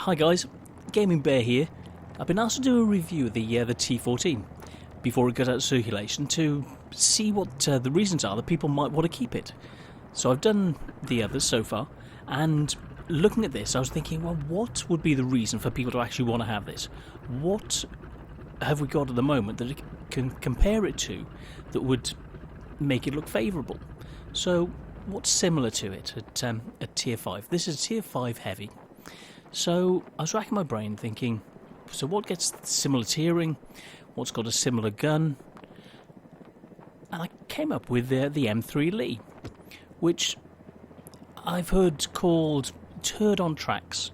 Hi guys, Gaming Bear here. I've been asked to do a review of the T14 before it goes out of circulation to see what the reasons are that people might want to keep it. So I've done the others so far, and looking at this I was thinking, well, what would be the reason for people to actually want to have this? What have we got at the moment that it can compare it to that would make it look favourable? So what's similar to it at Tier 5? This is Tier 5 heavy. So I was racking my brain thinking, so what gets similar tiering? What's got a similar gun? And I came up with the M3 Lee, which I've heard called turd on tracks.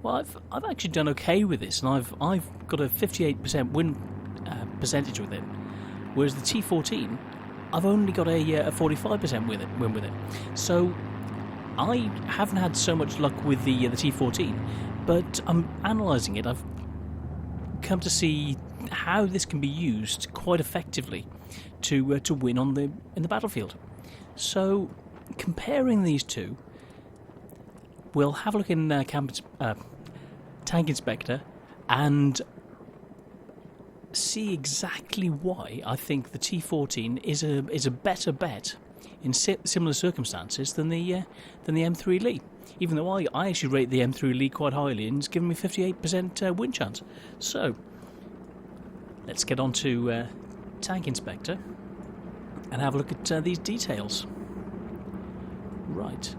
Well, I've actually done okay with this, and I've got a 58% win percentage with it, whereas the T14, I've only got a 45% win with it. So I haven't had so much luck with the T14, but I'm analysing it. I've come to see how this can be used quite effectively to win in the battlefield. So comparing these two, we'll have a look in Tank Inspector and see exactly why I think the T14 is a better bet in similar circumstances than the M3 Lee. Even though I actually rate the M3 Lee quite highly, and it's given me 58% win chance. So let's get on to Tank Inspector and have a look at these details. Right.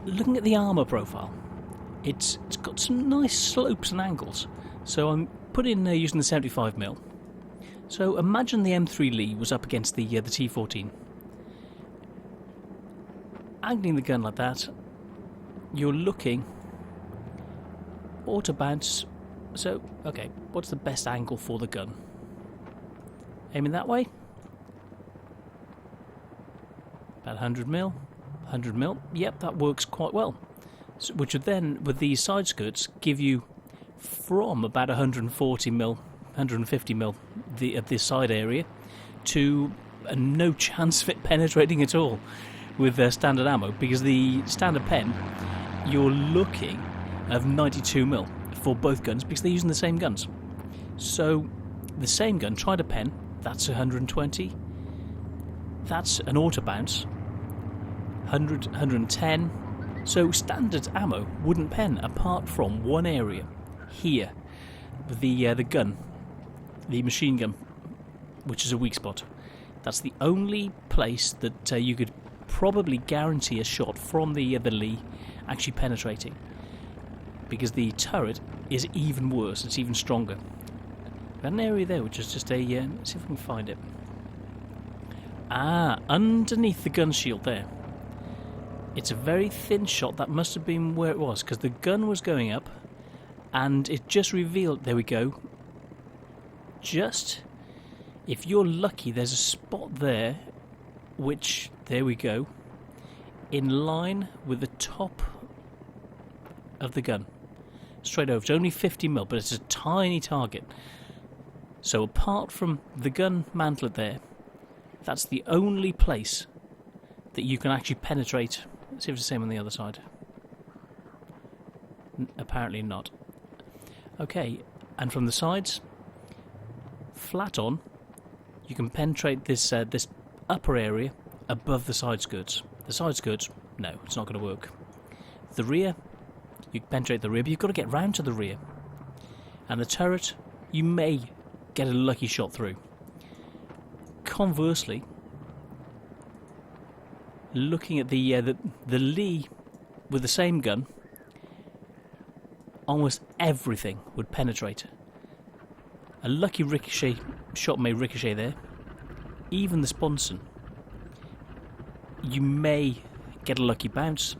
Looking at the armour profile, it's got some nice slopes and angles. So I'm putting using the 75mm. So imagine the M3 Lee was up against the T14. Angling the gun like that, you're looking auto bounce. So okay, what's the best angle for the gun? Aiming that way. About 100mm. 100mm. Yep, that works quite well. So, which would then, with these side skirts, give you from about 140mm, 150mm of this side area to no chance of it penetrating at all with standard ammo, because the standard pen you're looking of 92mm for both guns because they're using the same guns. So the same gun, try to pen, that's 120, that's an auto bounce, 100, 110. So standard ammo wouldn't pen apart from one area here, the gun, the machine gun, which is a weak spot. That's the only place that you could probably guarantee a shot from the Lee actually penetrating, because the turret is even worse, it's even stronger. Got an area there which is just a let's see if we can find it. Underneath the gun shield there. It's a very thin shot. That must have been where it was, because the gun was going up and it just revealed, there we go, just, if you're lucky, there's a spot there which, there we go, in line with the top of the gun, straight over. It's only 50mm, but it's a tiny target. So apart from the gun mantlet there, that's the only place that you can actually penetrate. Let's see if it's the same on the other side. Apparently not. Okay, and from the sides, flat on, you can penetrate this this upper area above the side skirts. The side skirts, no, it's not going to work. The rear, you can penetrate the rear, but you've got to get round to the rear. And the turret, you may get a lucky shot through. Conversely, looking at the Lee with the same gun, almost everything would penetrate. A lucky ricochet shot may ricochet there. Even the sponson, you may get a lucky bounce.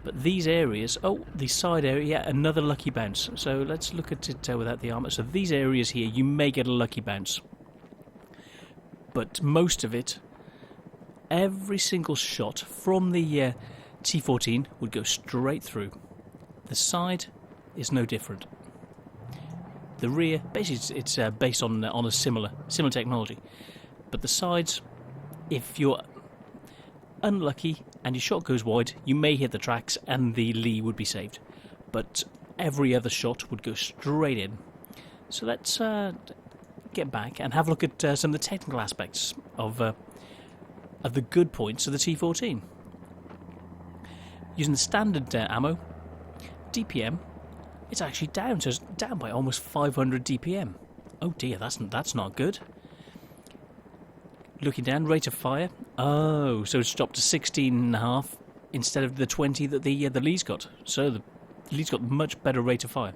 But these areas, the side area, yeah, another lucky bounce. So let's look at it without the armour. So these areas here, you may get a lucky bounce. But most of it, every single shot from the T14 would go straight through. The side is no different. The rear, basically, it's based on a similar technology. But the sides, if you're unlucky and your shot goes wide, you may hit the tracks and the Lee would be saved. But every other shot would go straight in. So let's get back and have a look at some of the technical aspects of the good points of the T14. Using the standard ammo, DPM, it's actually down, so it's down by almost 500 DPM. Oh dear, that's not good. Looking down, rate of fire. Oh, so it's dropped to 16.5 instead of the 20 that the Lee's got. So the Lee's got much better rate of fire.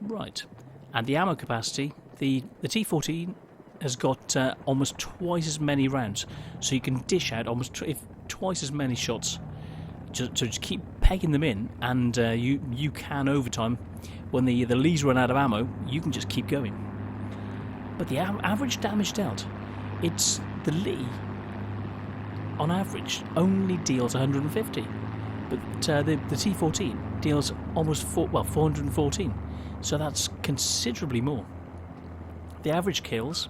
Right, and the ammo capacity, the T14 has got almost twice as many rounds, so you can dish out almost twice as many shots. Just keep pegging them in, and you can over time, when the Lees run out of ammo, you can just keep going. But the average damage dealt, it's the Lee on average only deals 150, but the T14 deals almost 414, so that's considerably more. The average kills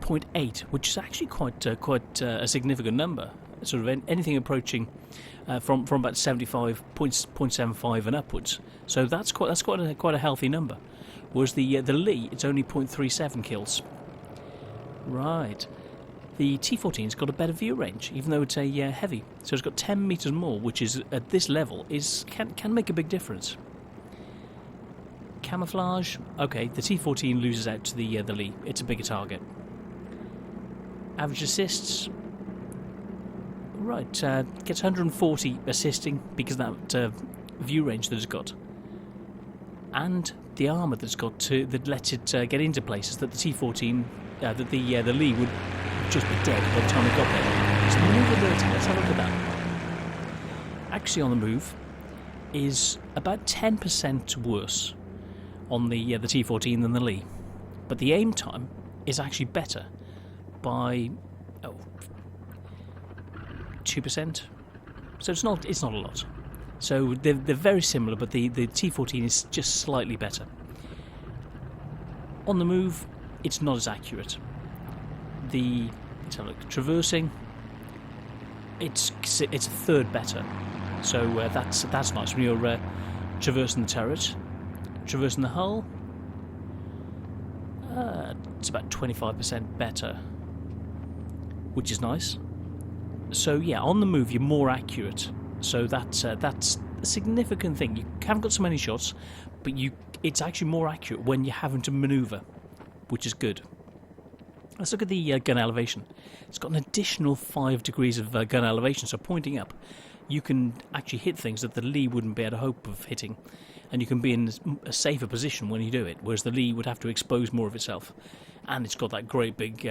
0.8, which is actually quite a significant number. Sort of anything approaching from about 0.75 and upwards. So that's quite a healthy number. Whereas the Lee, it's only 0.37 kills. Right. The T14's got a better view range, even though it's a heavy. So it's got 10 meters more, which is at this level can make a big difference. Camouflage. Okay, the T14 loses out to the Lee. It's a bigger target. Average assists. Right, gets 140 assisting because of that view range that it's got, and the armour that it's got that lets it get into places that the T14, that the Lee would just be dead by the time it got there. So the manoeuvrability, let's have a look at that. Actually, on the move is about 10% worse on the T14 than the Lee, but the aim time is actually better by 2%, so it's not a lot. So they're very similar, but the T14 is just slightly better. On the move, it's not as accurate. Let's have a look. Traversing, it's a third better. So that's nice when you're traversing the turret, traversing the hull. It's about 25% better, which is nice. So yeah, on the move you're more accurate. So that's a significant thing. You haven't got so many shots, but it's actually more accurate when you're having to manoeuvre, which is good. Let's look at the gun elevation. It's got an additional 5 degrees of gun elevation, so pointing up, you can actually hit things that the Lee wouldn't be able to hope of hitting, and you can be in a safer position when you do it, whereas the Lee would have to expose more of itself. And it's got that great big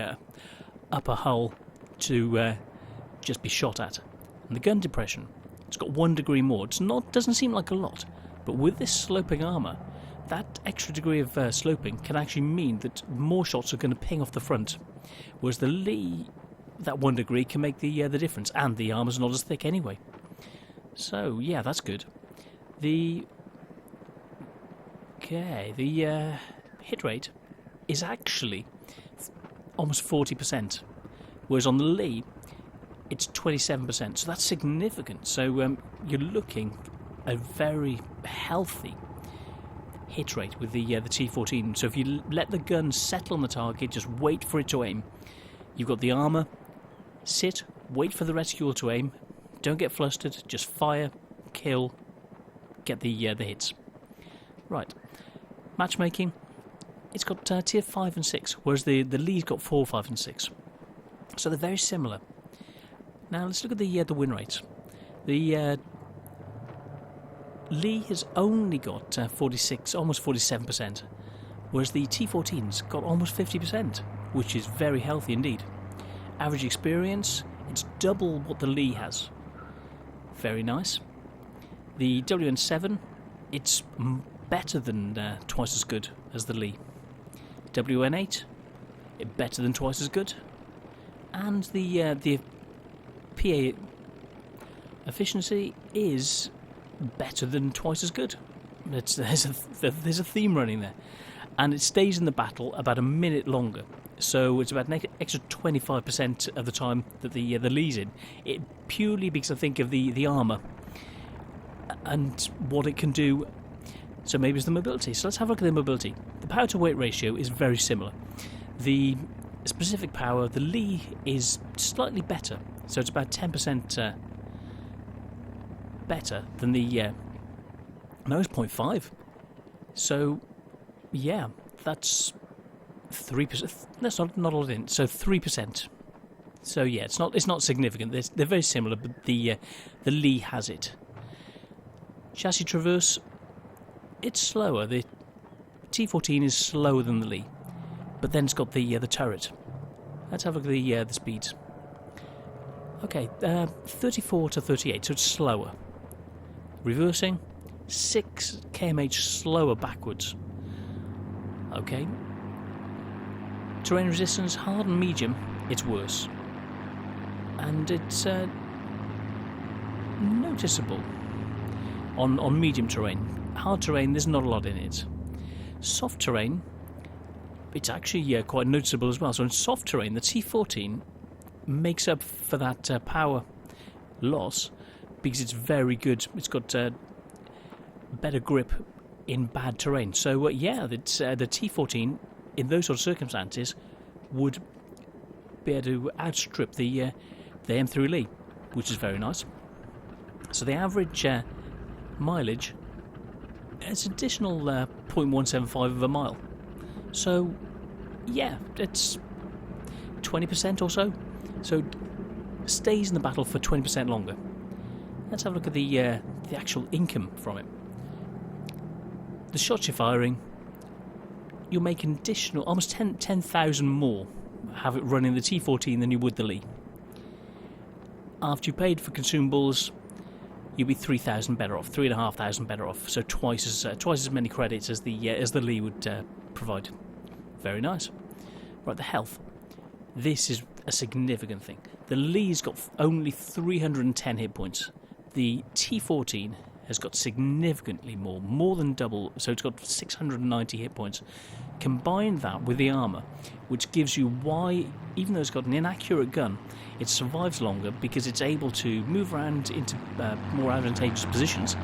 upper hull to just be shot at. And the gun depression, it's got 1 degree more. Doesn't seem like a lot, but with this sloping armour, that extra degree of sloping can actually mean that more shots are going to ping off the front, whereas the Lee, that 1 degree can make the difference, and the armour's not as thick anyway. So yeah, that's good. The hit rate is actually almost 40%, whereas on the Lee it's 27%, so that's significant. So you're looking at a very healthy hit rate with the T14. So if you let the gun settle on the target, just wait for it to aim. You've got the armour, sit, wait for the reticule to aim, don't get flustered, just fire, kill, get the hits. Right, matchmaking, it's got tier 5 and 6, whereas the Lee's got 4, 5 and 6. So they're very similar. Now let's look at the win rates. The Lee has only got 46, almost 47%, whereas the T14's got almost 50%, which is very healthy indeed. Average experience, it's double what the Lee has. Very nice. The WN7, it's better than twice as good as the Lee. WN8, better than twice as good. And the PA efficiency is better than twice as good. There's a theme running there. and it stays in the battle about a minute longer. So it's about an extra 25% of the time that the Lee's in. It purely because I think of the armour and what it can do. So maybe it's the mobility. So let's have a look at the mobility. The power to weight ratio is very similar. The specific power, the Lee is slightly better. So it's about 10% better than the... no, it's 0.5. So, yeah, that's 3%. That's not a lot in. So 3%. So yeah, it's not significant. They're very similar, but the Lee has it. Chassis traverse, it's slower. The T14 is slower than the Lee, but then it's got the turret. Let's have a look at the speeds. Okay, 34 to 38, so it's slower. Reversing, 6 km/h slower backwards. Okay. Terrain resistance, hard and medium, it's worse. And it's noticeable on medium terrain. Hard terrain, there's not a lot in it. Soft terrain, it's actually quite noticeable as well. So in soft terrain, the T14 makes up for that power loss because it's very good. It's got better grip in bad terrain. So yeah, it's, the T14 in those sort of circumstances would be able to outstrip the M3 Lee, which is very nice. So the average mileage is additional 0.175 of a mile. So yeah, it's 20% or so. So it stays in the battle for 20% longer. Let's have a look at the actual income from it. The shots you're firing, you'll make an additional almost 10,000 more have it running the T14 than you would the Lee. After you paid for consumables, you'll be 3,000 better off, 3,500 better off. So twice as many credits as the Lee would provide. Very nice. Right, the health. This is a significant thing. The Lee's got only 310 hit points. The T14 has got significantly more than double, so it's got 690 hit points. Combine that with the armour, which gives you why, even though it's got an inaccurate gun, it survives longer because it's able to move around into more advantageous positions,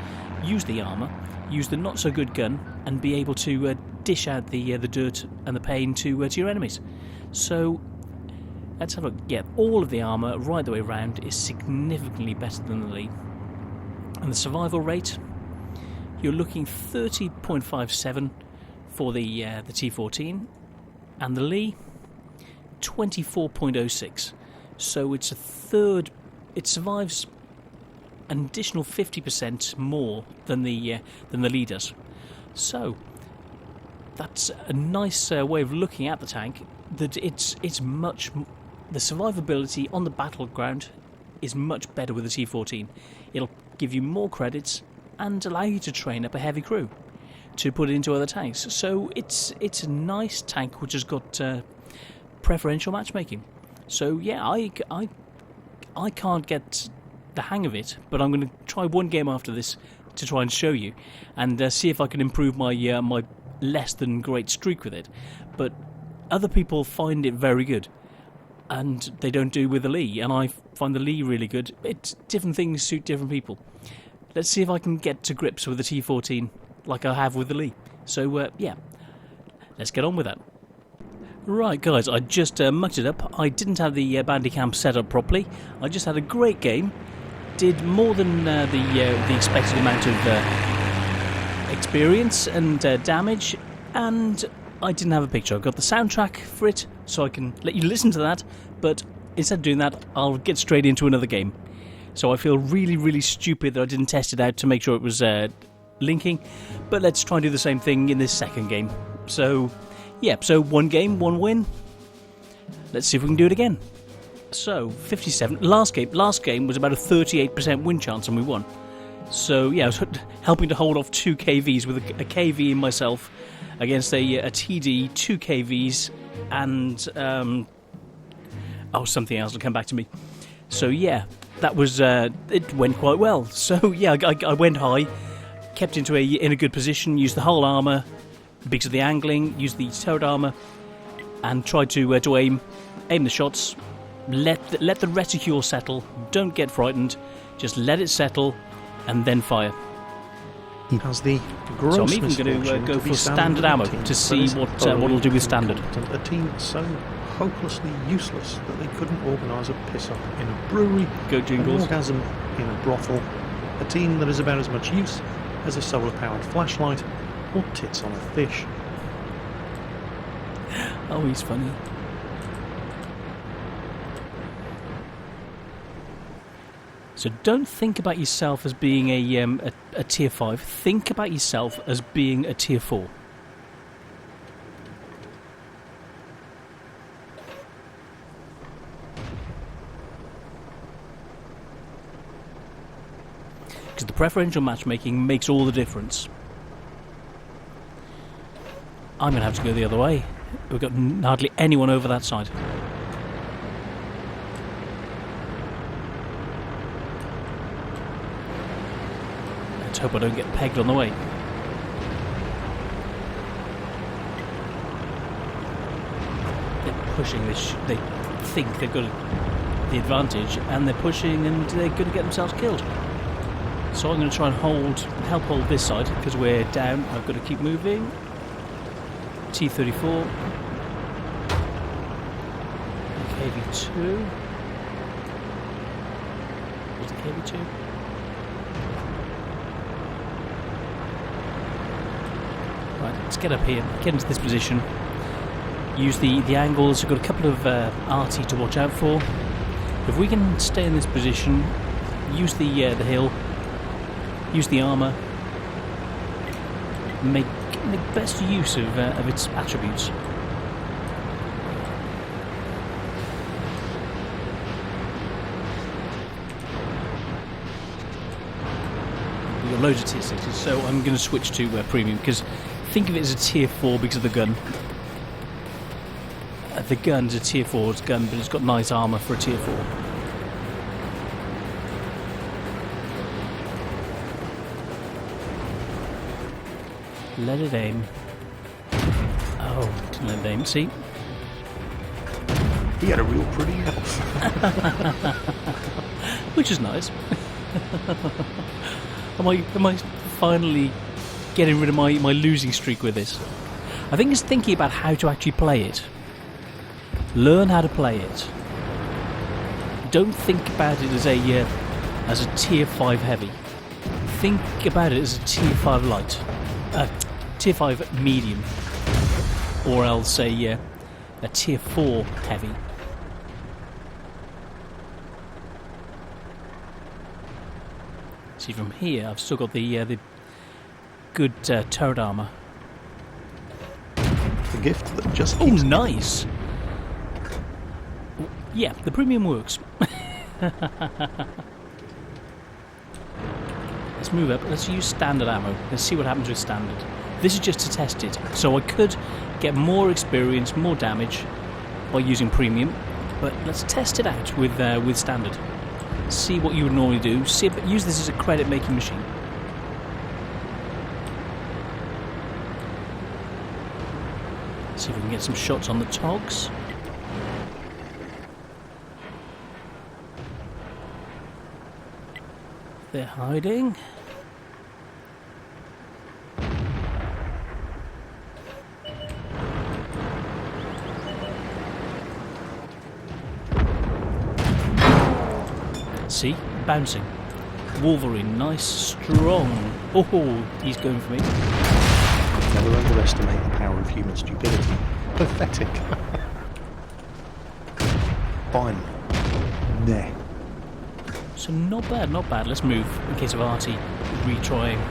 use the armour, use the not-so-good gun, and be able to dish out the dirt and the pain to your enemies. So let's have a look. Yeah, all of the armour right the way around is significantly better than the Lee. And the survival rate, you're looking 30.57 for the T14, and the Lee 24.06. So it's a third. It survives an additional 50% more than the Lee does. So that's a nice way of looking at the tank. That it's much. The survivability on the battleground is much better with the T14. It'll give you more credits and allow you to train up a heavy crew to put it into other tanks. So it's a nice tank which has got preferential matchmaking. So yeah, I can't get the hang of it, but I'm going to try one game after this to try and show you and see if I can improve my my less than great streak with it. But other people find it very good, and they don't do with the Lee, and I find the Lee really good. It's different things suit different people. Let's see if I can get to grips with the T14 like I have with the Lee. So yeah, let's get on with that. Right guys, I just mucked it up. I didn't have the Bandicam set up properly. I just had a great game. Did more than the expected amount of experience and damage, and I didn't have a picture. I've got the soundtrack for it, so I can let you listen to that, but instead of doing that, I'll get straight into another game. So I feel really, really stupid that I didn't test it out to make sure it was linking, but let's try and do the same thing in this second game. So, yeah, so one game, one win. Let's see if we can do it again. So, 57. Last game was about a 38% win chance and we won. So, yeah, I was helping to hold off 2 KVs with a KV in myself against a TD, 2 KVs, and something else will come back to me. So yeah, that was it went quite well. So yeah, I went high, kept in a good position, used the whole armour, because of the angling, use the turret armour, and try to aim the shots. Let the reticule settle. Don't get frightened. Just let it settle, and then fire. He has the gross so I'm even going to go for standard ammo to see what it'll do with standard. A team so hopelessly useless that they couldn't organise a piss-up in a brewery, Go Jingles. an orgasm in a brothel, a team that is about as much use as a solar-powered flashlight or tits on a fish. Oh, he's funny. So don't think about yourself as being a tier 5. Think about yourself as being a tier 4. Because the preferential matchmaking makes all the difference. I'm going to have to go the other way. We've got hardly anyone over that side. Let's hope I don't get pegged on the way. They're pushing this. They think they've got the advantage, and they're pushing, and they're going to get themselves killed. So I'm going to try and help hold this side because we're down. I've got to keep moving. T14. KV2. Where's the KV2? Right, let's get up here, get into this position. Use the angles. We've got a couple of RT to watch out for. If we can stay in this position, use the hill, use the armour, make best use of its attributes. We've got loads of tier 6s, so I'm going to switch to premium because think of it as a tier 4 because of the gun. The gun's a tier 4 gun, but it's got nice armour for a tier 4. Let it aim. Oh, didn't let it aim. See? He had a real pretty elf. Which is nice. Am I finally getting rid of my losing streak with this? I think it's thinking about how to actually play it. Learn how to play it. Don't think about it as a tier 5 heavy. Think about it as a tier 5 light. Tier 5 medium. Or else a tier 4 heavy. See, from here I've still got the good turret armour. The gift that just Oh, keeps nice! Yeah, the premium works. Let's move up. Let's use standard ammo. Let's see what happens with standard. This is just to test it. So I could get more experience, more damage by using premium, but let's test it out with standard. See what you would normally do. Use this as a credit-making machine. See if we can get some shots on the togs. They're hiding. See? Bouncing. Wolverine, nice, strong. Oh, he's going for me. Never underestimate the power of human stupidity. Pathetic. Fine. Nah. So not bad, not bad. Let's move in case of Artie retrying.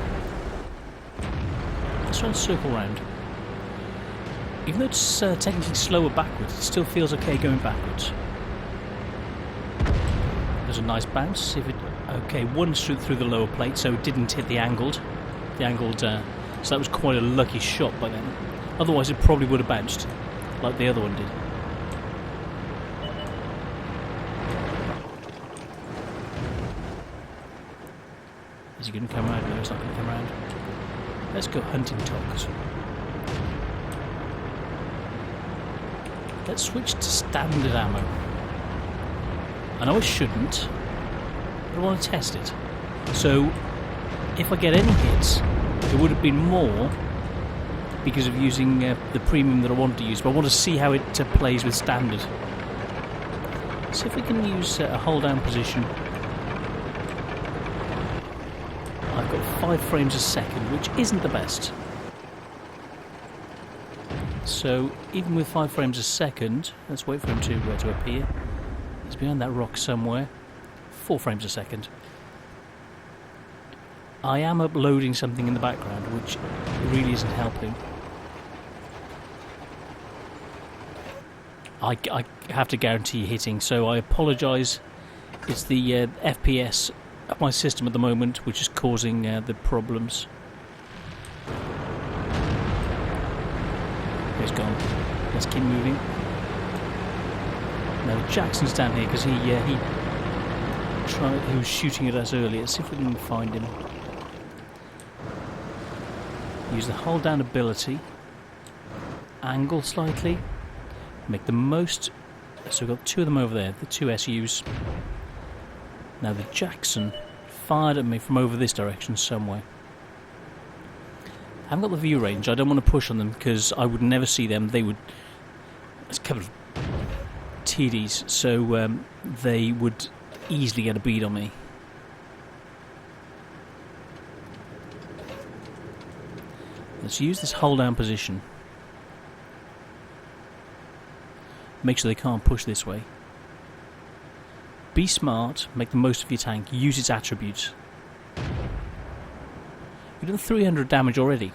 Let's try and circle round. Even though it's technically slower backwards, it still feels okay going backwards. There's a nice bounce. See if it okay. One through the lower plate, so it didn't hit the angled. So that was quite a lucky shot by then. Otherwise, it probably would have bounced, like the other one did. Is he going to come around? No, he's not going to come around. Let's go hunting togs. Let's switch to standard ammo. I know I shouldn't, but I want to test it. So, if I get any hits, it would have been more because of using the premium that I wanted to use, but I want to see how it plays with standard. See if we can use a hold down position. I've got 5 frames a second, which isn't the best. So even with 5 frames a second, let's wait for him to appear. He's behind that rock somewhere. 4 frames a second. I am uploading something in the background, which really isn't helping. I have to guarantee hitting, so I apologise. It's the FPS of my system at the moment which is causing the problems. He's gone. Let's keep moving. Now Jackson's down here because he was shooting at us earlier. Let's see if we can find him. Use the hold down ability. Angle slightly. Make the most. So we've got 2 of them over there, the 2 SUs. Now the Jackson fired at me from over this direction somewhere. I haven't got the view range. I don't want to push on them because I would never see them. They would. It's a couple of TDs, so they would easily get a bead on me. Let's use this hold down position. Make sure they can't push this way. Be smart, make the most of your tank, use its attributes. We've done 300 damage already.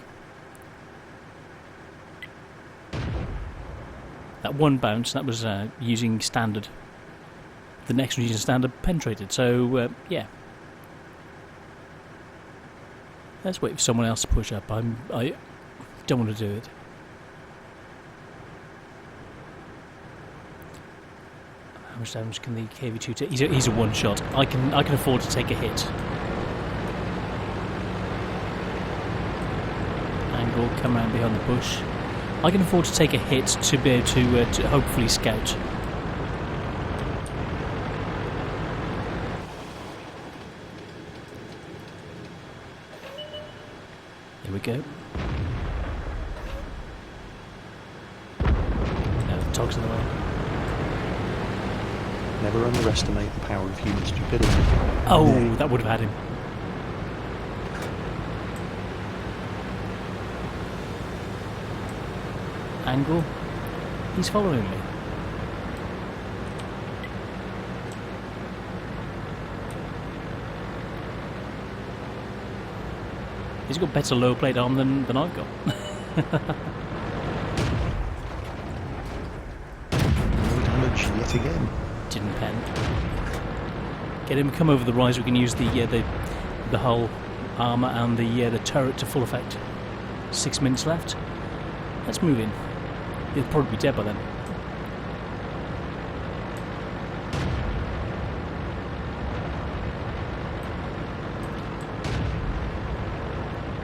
That one bounce, that was using standard. The next one using standard penetrated, so yeah. Let's wait for someone else to push up. I don't want to do it. How much damage can the KV-2 take? He's a one-shot. I can afford to take a hit. Angle, come around behind the bush. I can afford to take a hit to be able to hopefully scout. Here we go. No, the togs in the way. Never underestimate the power of human stupidity. Oh, that would have had him. Angle. He's following me. He's got better low plate arm than I've got. No damage yet again. Didn't pen. Get him come over the rise. We can use the hull armour and the turret to full effect. 6 minutes left. Let's move in. He'll probably be dead by then.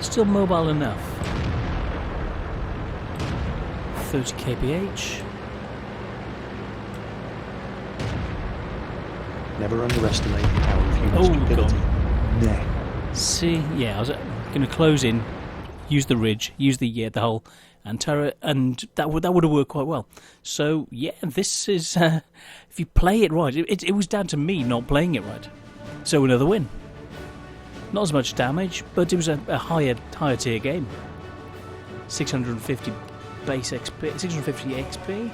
Still mobile enough. 30 kph. Never underestimate the power of human stupidity. Nah. See, yeah, I was going to close in, use the ridge, use the hull and turret, and that would have worked quite well. So yeah, this is if you play it right, it was down to me not playing it right. So another win. Not as much damage, but it was a higher tier game. 650 base XP, 650 XP.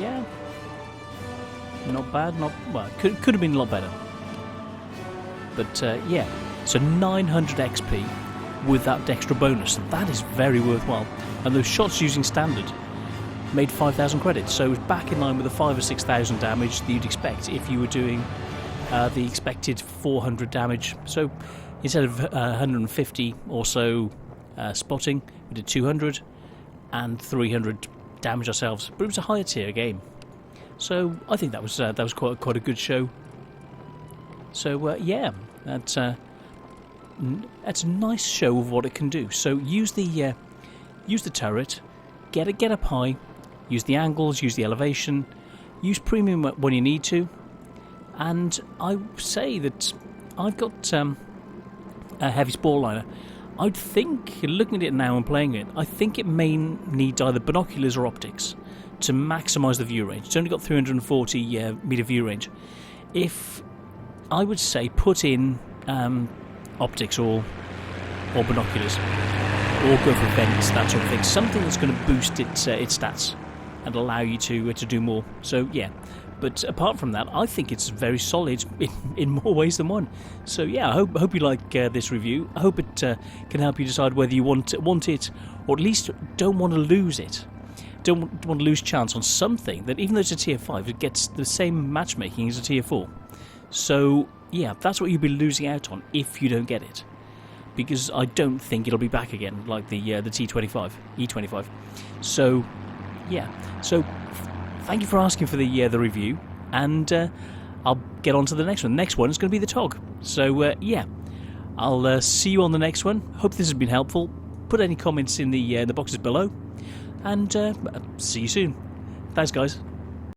Yeah. Not bad, well, could have been a lot better. But yeah, so 900 XP with that extra bonus, and that is very worthwhile. And those shots using standard made 5,000 credits, so it was back in line with the 5,000 or 6,000 damage that you'd expect if you were doing the expected 400 damage. So instead of 150 or so spotting, we did 200 and 300 damage ourselves. But it was a higher tier game. So I think that was quite a good show. So yeah, that's a nice show of what it can do. So use the turret, get up high, use the angles, use the elevation, use premium when you need to, and I say that I've got a heavy sport liner. I'd think, looking at it now and playing it, I think it may need either binoculars or optics to maximise the view range. It's only got 340 metre view range. If I would say put in optics or binoculars, or go for vents, that sort of thing, something that's going to boost its stats and allow you to do more. So yeah, but apart from that, I think it's very solid in more ways than one. So yeah, I hope you like this review. I hope it can help you decide whether you want it, or at least don't want to lose it. Don't want to lose chance on something that, even though it's a tier 5, it gets the same matchmaking as a tier 4. So yeah, that's what you'll be losing out on if you don't get it, because I don't think it'll be back again like the T25, E25. So yeah, so thank you for asking for the review, and I'll get on to the next one. The next one is going to be the TOG. So yeah, I'll see you on the next one. Hope this has been helpful. Put any comments in the boxes below, and see you soon. Thanks, guys.